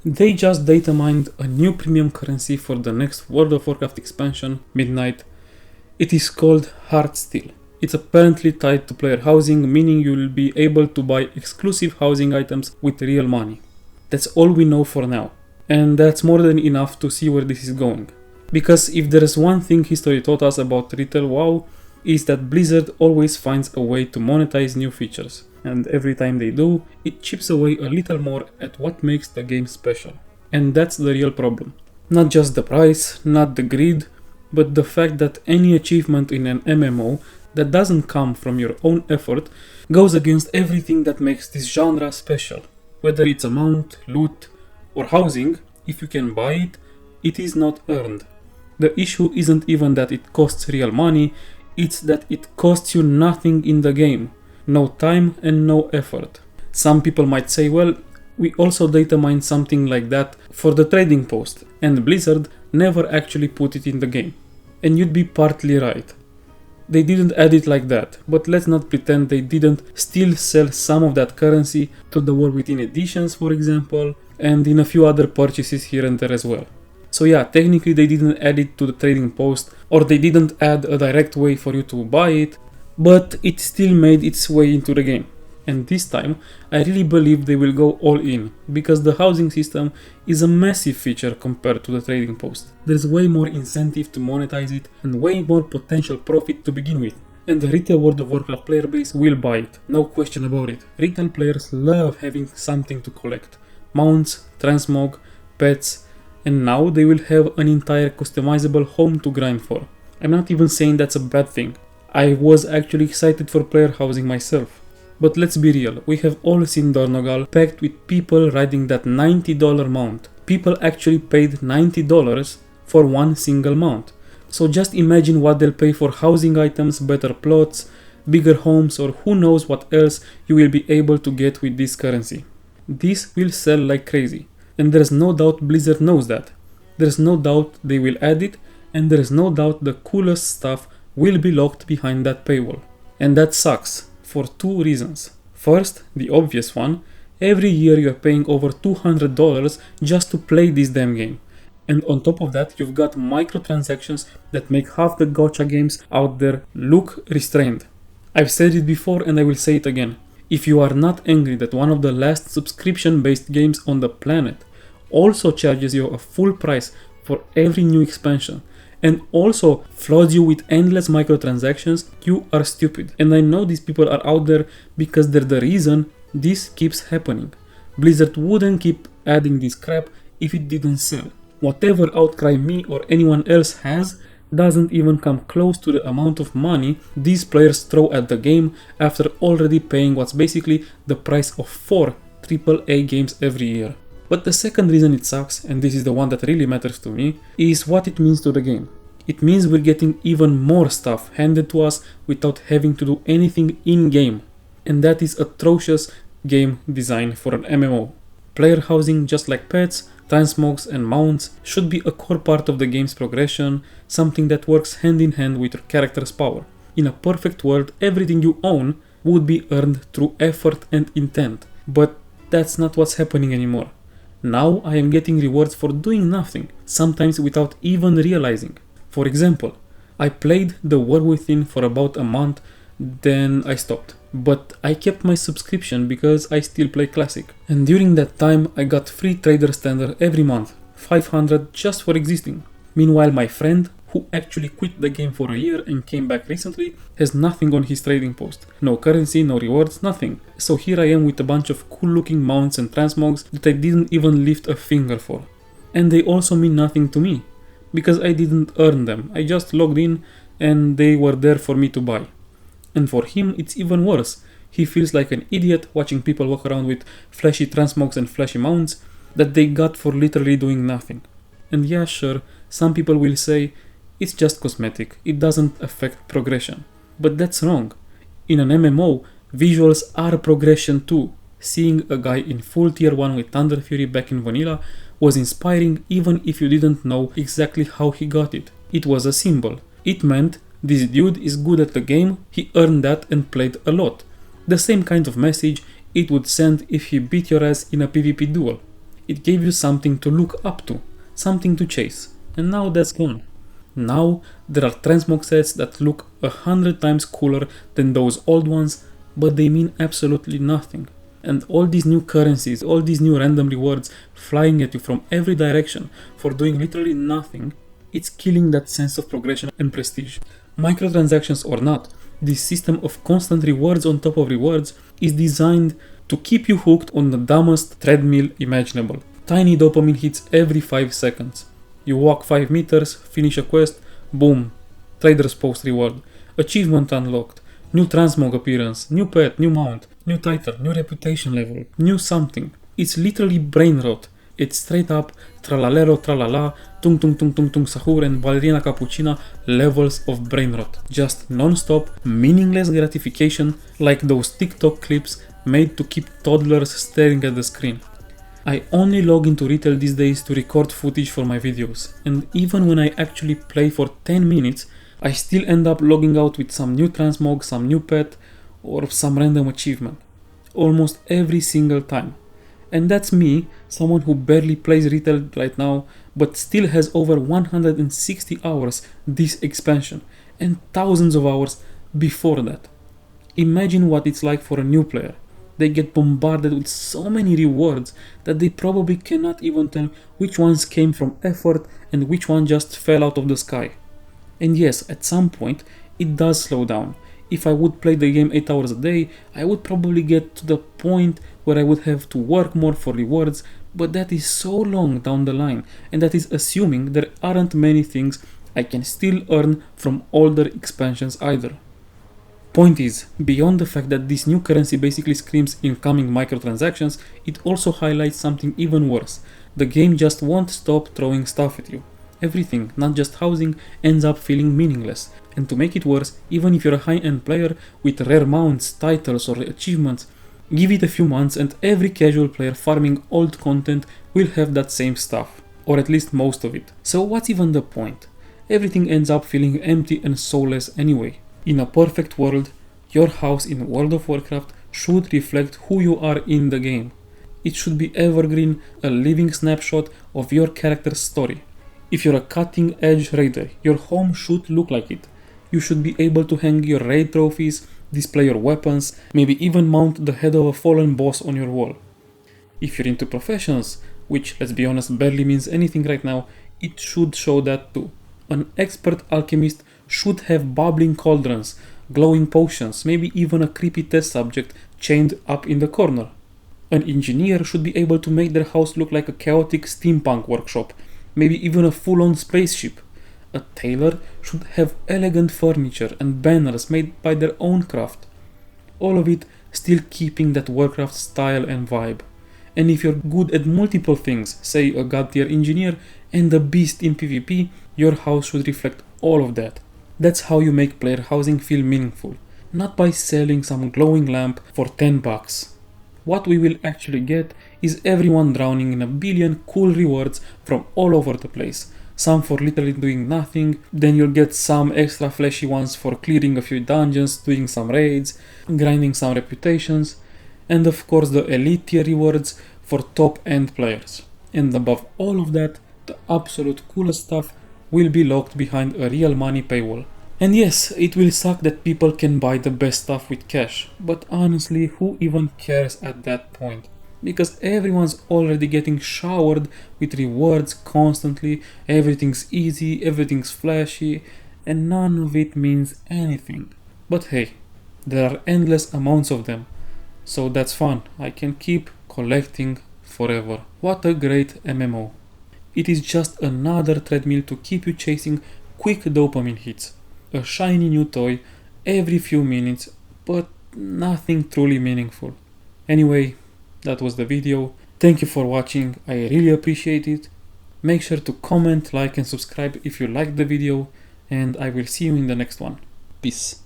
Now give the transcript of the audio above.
They just data mined a new premium currency for the next World of Warcraft expansion, Midnight. It is called Hearthsteel. It's apparently tied to player housing, meaning you will be able to buy exclusive housing items with real money. That's all we know for now, and that's more than enough to see where this is going. Because if there is one thing history taught us about retail WoW, is that Blizzard always finds a way to monetize new features, and every time they do, it chips away a little more at what makes the game special. And that's the real problem. Not just the price, not the greed, but the fact that any achievement in an MMO that doesn't come from your own effort goes against everything that makes this genre special. Whether it's amount, loot, or housing, if you can buy it, it is not earned. The issue isn't even that it costs real money, it's that it costs you nothing in the game. No time and no effort. Some people might say, well, we also data mine something like that for the trading post, and Blizzard never actually put it in the game. And you'd be partly right. They didn't add it like that, but let's not pretend they didn't still sell some of that currency to the War Within editions, for example, and in a few other purchases here and there as well. So yeah, technically they didn't add it to the trading post, or they didn't add a direct way for you to buy it, but it still made its way into the game. And this time, I really believe they will go all in, because the housing system is a massive feature compared to the trading post. There's way more incentive to monetize it, and way more potential profit to begin with. And the retail World of Warcraft player base will buy it, no question about it. Retail players love having something to collect. Mounts, transmog, pets, and now they will have an entire customizable home to grind for. I'm not even saying that's a bad thing. I was actually excited for player housing myself. But let's be real, we have all seen Dornogal packed with people riding that $90 mount. People actually paid $90 for one single mount. So just imagine what they'll pay for housing items, better plots, bigger homes, or who knows what else you will be able to get with this currency. This will sell like crazy. And there's no doubt Blizzard knows that. There's no doubt they will add it, and there's no doubt the coolest stuff will be locked behind that paywall. And that sucks, for two reasons. First, the obvious one, every year you're paying over $200 just to play this damn game. And on top of that, you've got microtransactions that make half the gacha games out there look restrained. I've said it before and I will say it again. If you are not angry that one of the last subscription-based games on the planet also charges you a full price for every new expansion, and also floods you with endless microtransactions, you are stupid. And I know these people are out there because they're the reason this keeps happening. Blizzard wouldn't keep adding this crap if it didn't sell. Whatever outcry me or anyone else has doesn't even come close to the amount of money these players throw at the game after already paying what's basically the price of 4 AAA games every year. But the second reason it sucks, and this is the one that really matters to me, is what it means to the game. It means we're getting even more stuff handed to us without having to do anything in-game. And that is atrocious game design for an MMO. Player housing, just like pets, transmogs and mounts, should be a core part of the game's progression, something that works hand in hand with your character's power. In a perfect world, everything you own would be earned through effort and intent. But that's not what's happening anymore. Now I am getting rewards for doing nothing, sometimes without even realizing. For example, I played The War Within for about a month, then I stopped. But I kept my subscription because I still play Classic. And during that time I got free Trader Standard every month, 500 just for existing. Meanwhile my friend, who actually quit the game for a year and came back recently, has nothing on his trading post. No currency, no rewards, nothing. So here I am with a bunch of cool looking mounts and transmogs that I didn't even lift a finger for. And they also mean nothing to me, because I didn't earn them. I just logged in and they were there for me to buy. And for him it's even worse. He feels like an idiot watching people walk around with flashy transmogs and flashy mounts that they got for literally doing nothing. And yeah, sure, some people will say, it's just cosmetic, it doesn't affect progression. But that's wrong. In an MMO, visuals are progression too. Seeing a guy in full tier 1 with Thunder Fury back in vanilla was inspiring even if you didn't know exactly how he got it. It was a symbol. It meant this dude is good at the game, he earned that and played a lot. The same kind of message it would send if he beat your ass in a PvP duel. It gave you something to look up to, something to chase, and now that's gone. Now there are transmog sets that look 100 times cooler than those old ones, but they mean absolutely nothing. And all these new currencies, all these new random rewards flying at you from every direction for doing literally nothing, it's killing that sense of progression and prestige. Microtransactions or not, this system of constant rewards on top of rewards is designed to keep you hooked on the dumbest treadmill imaginable. Tiny dopamine hits every 5 seconds. You walk 5 meters, finish a quest, boom, trader's post reward, achievement unlocked, new transmog appearance, new pet, new mount, new title, new reputation level, new something. It's literally brain rot. It's straight up tralalero tralala, tung tung tung tung tung sahur and ballerina cappuccina levels of brain rot. Just non-stop, meaningless gratification like those TikTok clips made to keep toddlers staring at the screen. I only log into retail these days to record footage for my videos, and even when I actually play for 10 minutes, I still end up logging out with some new transmog, some new pet, or some random achievement. Almost every single time. And that's me, someone who barely plays retail right now, but still has over 160 hours this expansion, and thousands of hours before that. Imagine what it's like for a new player. They get bombarded with so many rewards that they probably cannot even tell which ones came from effort and which one just fell out of the sky. And yes, at some point, it does slow down. If I would play the game 8 hours a day, I would probably get to the point where I would have to work more for rewards, but that is so long down the line, and that is assuming there aren't many things I can still earn from older expansions either. Point is, beyond the fact that this new currency basically screams incoming microtransactions, it also highlights something even worse. The game just won't stop throwing stuff at you. Everything, not just housing, ends up feeling meaningless. And to make it worse, even if you're a high-end player with rare mounts, titles or achievements, give it a few months and every casual player farming old content will have that same stuff. Or at least most of it. So what's even the point? Everything ends up feeling empty and soulless anyway. In a perfect world, your house in World of Warcraft should reflect who you are in the game. It should be evergreen, a living snapshot of your character's story. If you're a cutting-edge raider, your home should look like it. You should be able to hang your raid trophies, display your weapons, maybe even mount the head of a fallen boss on your wall. If you're into professions, which let's be honest barely means anything right now, it should show that too. An expert alchemist should have bubbling cauldrons, glowing potions, maybe even a creepy test subject chained up in the corner. An engineer should be able to make their house look like a chaotic steampunk workshop, maybe even a full-on spaceship. A tailor should have elegant furniture and banners made by their own craft. All of it still keeping that Warcraft style and vibe. And if you're good at multiple things, say a god tier engineer and a beast in PvP, your house should reflect all of that. That's how you make player housing feel meaningful, not by selling some glowing lamp for $10. What we will actually get is everyone drowning in a billion cool rewards from all over the place. Some for literally doing nothing, then you'll get some extra flashy ones for clearing a few dungeons, doing some raids, grinding some reputations, and of course the elite tier rewards for top end players. And above all of that, the absolute coolest stuff will be locked behind a real money paywall. And yes, it will suck that people can buy the best stuff with cash, but honestly, who even cares at that point? Because everyone's already getting showered with rewards constantly, everything's easy, everything's flashy, and none of it means anything. But hey, there are endless amounts of them, so that's fun. I can keep collecting forever. What a great MMO. It is just another treadmill to keep you chasing quick dopamine hits. A shiny new toy every few minutes, but nothing truly meaningful. Anyway, that was the video. Thank you for watching, I really appreciate it. Make sure to comment, like and subscribe if you liked the video, and I will see you in the next one. Peace.